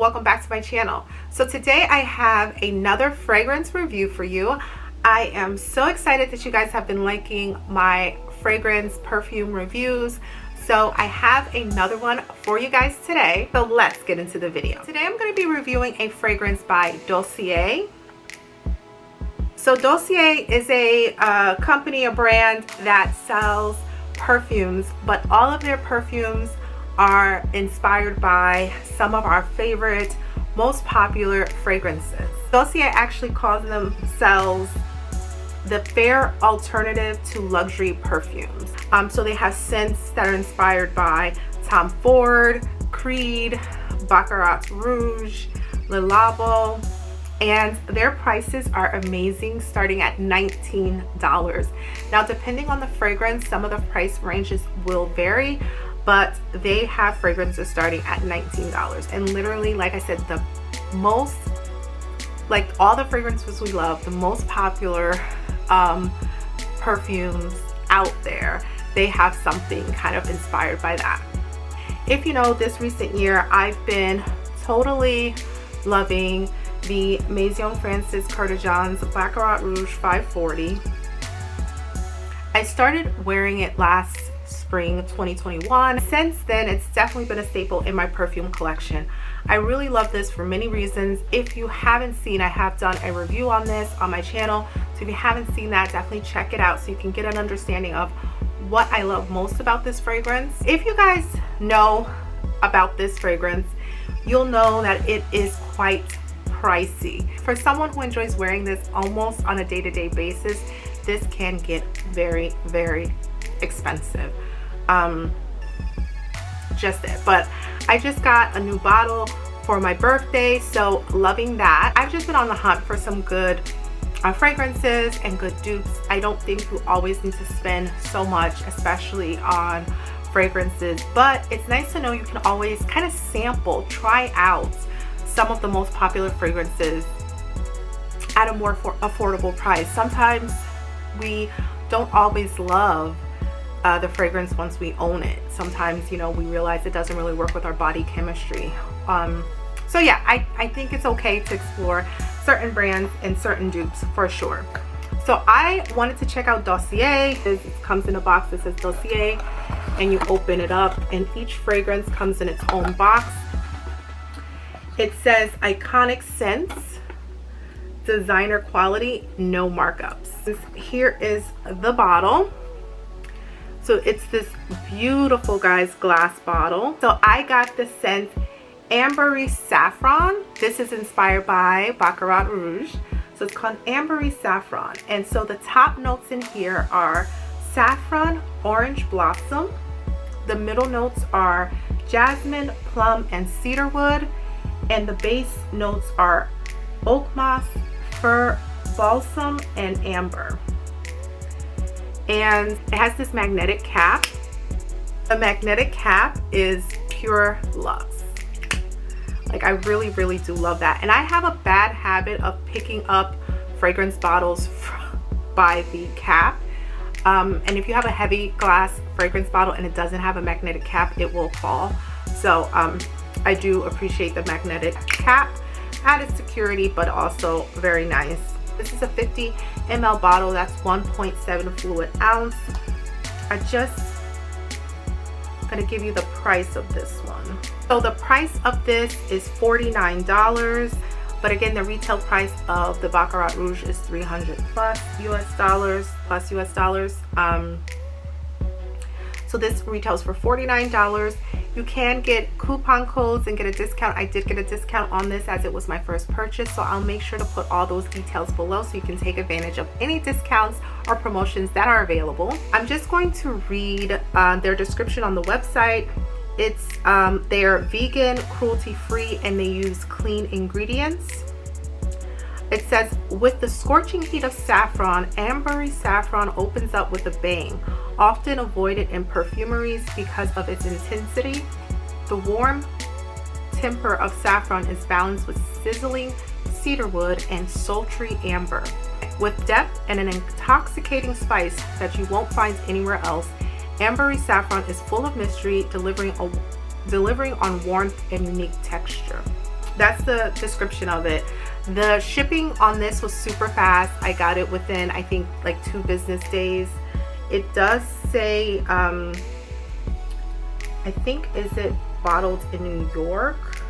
welcome back to my channel. So today I have another fragrance review for you. I am so excited that you guys have been liking my fragrance perfume reviews. So I have another one for you guys today. So let's get into the video. Today I'm going to be reviewing a fragrance by Dossier. So Dossier is a company, a brand that sells perfumes, but all of their perfumes are inspired by some of our favorite, most popular fragrances. Dossier actually calls themselves the fair alternative to luxury perfumes. So they have scents that are inspired by Tom Ford, Creed, Baccarat Rouge, Le Labo, and their prices are amazing, starting at $19. Now, depending on the fragrance, some of the price ranges will vary, but they have fragrances starting at $19. And literally, like I said, the most, like all the fragrances we love, the most popular perfumes out there, they have something kind of inspired by that. If you know, this recent year, I've been totally loving the Maison Francis Kurkdjian's Baccarat Rouge 540. I started wearing it last spring 2021. Since then, it's definitely been a staple in my perfume collection. I really love this for many reasons. If you haven't seen, I have done a review on this on my channel. So if you haven't seen that, definitely check it out so you can get an understanding of what I love most about this fragrance. If you guys know about this fragrance, you'll know that it is quite pricey. For someone who enjoys wearing this almost on a day-to-day basis, this can get very, very expensive. Just it. But I just got a new bottle for my birthday, so loving that. I've just been on the hunt for some good fragrances and good dupes. I don't think you always need to spend so much, especially on fragrances, but it's nice to know you can always kind of sample, try out some of the most popular fragrances at a more affordable price. Sometimes we don't always love the fragrance once we own it. Sometimes, you know, we realize it doesn't really work with our body chemistry. So yeah, I think it's okay to explore certain brands and certain dupes for sure. So I wanted to check out Dossier. It comes in a box that says Dossier, and you open it up, and each fragrance comes in its own box. It says iconic scents, designer quality, no markups. Here is the bottle. So it's this beautiful, guys, glass bottle. So I got the scent Ambery Saffron. This is inspired by Baccarat Rouge. So it's called Ambery Saffron. And so the top notes in here are saffron, orange blossom. The middle notes are jasmine, plum, and cedarwood. And the base notes are oak moss, fir, balsam, and amber. And it has this magnetic cap. The magnetic cap is pure luxe. Like, I really, really do love that. And I have a bad habit of picking up fragrance bottles by the cap. And if you have a heavy glass fragrance bottle and it doesn't have a magnetic cap, it will fall. So I do appreciate the magnetic cap. Added security, but also very nice. This is a 50 ml bottle. That's 1.7 fluid ounce. I just gonna give you the price of this one. So the price of this is $49, but again, the retail price of the Baccarat Rouge is $300 plus US dollars. So this retails for $49. You can get coupon codes and get a discount. I did get a discount on this as it was my first purchase, so I'll make sure to put all those details below so you can take advantage of any discounts or promotions that are available. I'm just going to read their description on the website. It's they're vegan, cruelty-free, and they use clean ingredients. It says, with the scorching heat of saffron, Ambery Saffron opens up with a bang. Often avoided in perfumeries because of its intensity, the warm temper of saffron is balanced with sizzling cedarwood and sultry amber. With depth and an intoxicating spice that you won't find anywhere else, Ambery Saffron is full of mystery, delivering on warmth and unique texture. that's the description of it. The shipping on this was super fast. I got it within, I think, like 2 business days. It does say, I think, is it bottled in New York?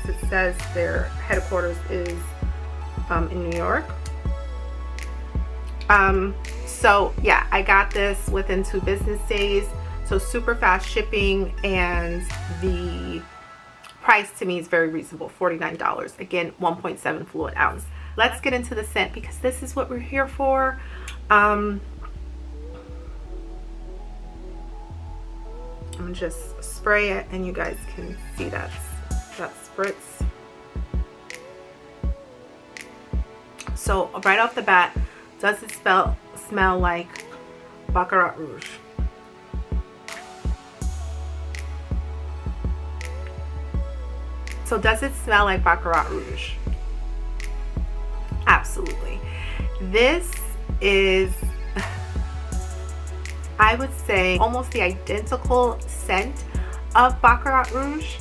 It says their headquarters is in New York. So yeah, I got this within 2 business days. So super fast shipping, and the price to me is very reasonable, $49. Again, 1.7 fluid ounce. Let's get into the scent because this is what we're here for. I'm gonna just spray it and you guys can see that spritz. So right off the bat, does it smell like Baccarat Rouge? So does it smell like Baccarat Rouge? Absolutely. This is, I would say, almost the identical scent of Baccarat Rouge.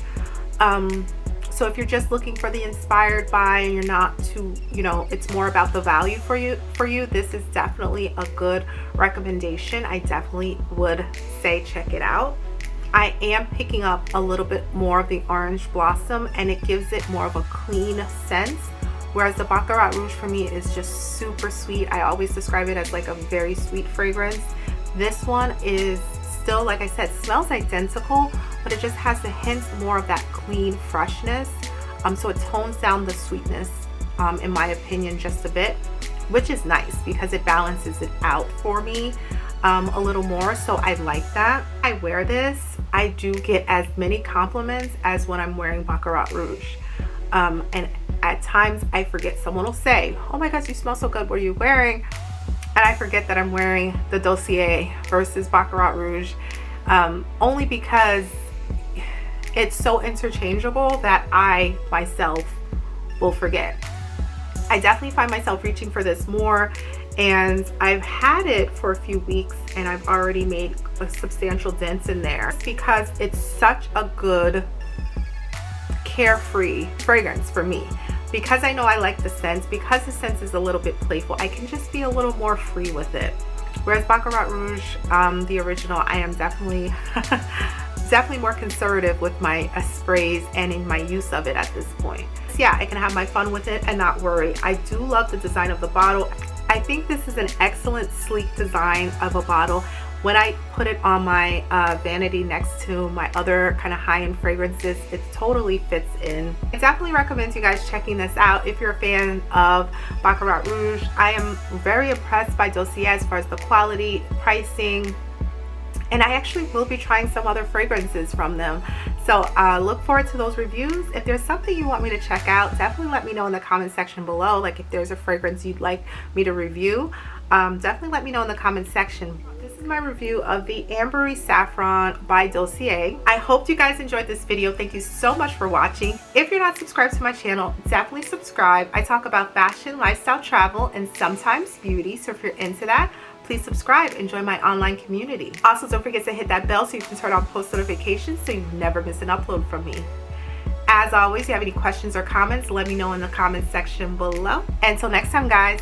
So if you're just looking for the inspired by and you're not too, you know, it's more about the value for you, this is definitely a good recommendation. I definitely would say check it out. I am picking up a little bit more of the orange blossom, and it gives it more of a clean scent, whereas the Baccarat Rouge for me is just super sweet. I always describe it as like a very sweet fragrance. This one is still, like I said, smells identical, but it just has a hint more of that clean freshness. So it tones down the sweetness, in my opinion, just a bit, which is nice because it balances it out for me a little more. So I like that. I wear this, I do get as many compliments as when I'm wearing Baccarat Rouge. And at times I forget, someone will say, oh my gosh, you smell so good, what are you wearing? And I forget that I'm wearing the Dossier versus Baccarat Rouge, only because it's so interchangeable that I myself will forget. I definitely find myself reaching for this more, and I've had it for a few weeks and I've already made a substantial dent in there because it's such a good carefree fragrance for me. Because I know I like the scent, because the scent is a little bit playful, I can just be a little more free with it. Whereas Baccarat Rouge, the original, I am definitely more conservative with my sprays and in my use of it at this point. So yeah, I can have my fun with it and not worry. I do love the design of the bottle. I think this is an excellent sleek design of a bottle. When I put it on my vanity next to my other kind of high-end fragrances, it totally fits in. I definitely recommend you guys checking this out if you're a fan of Baccarat Rouge. I am very impressed by Dossier as far as the quality, pricing, and I actually will be trying some other fragrances from them. So look forward to those reviews. If there's something you want me to check out, definitely let me know in the comment section below. Like if there's a fragrance you'd like me to review, definitely let me know in the comment section. This is my review of the Ambery Saffron by Dossier. I hope you guys enjoyed this video. Thank you so much for watching. If you're not subscribed to my channel, definitely subscribe. I talk about fashion, lifestyle, travel, and sometimes beauty. So if you're into that, please subscribe and join my online community. Also, don't forget to hit that bell so you can turn on post notifications so you never miss an upload from me. As always, if you have any questions or comments, let me know in the comment section below. Until next time, guys.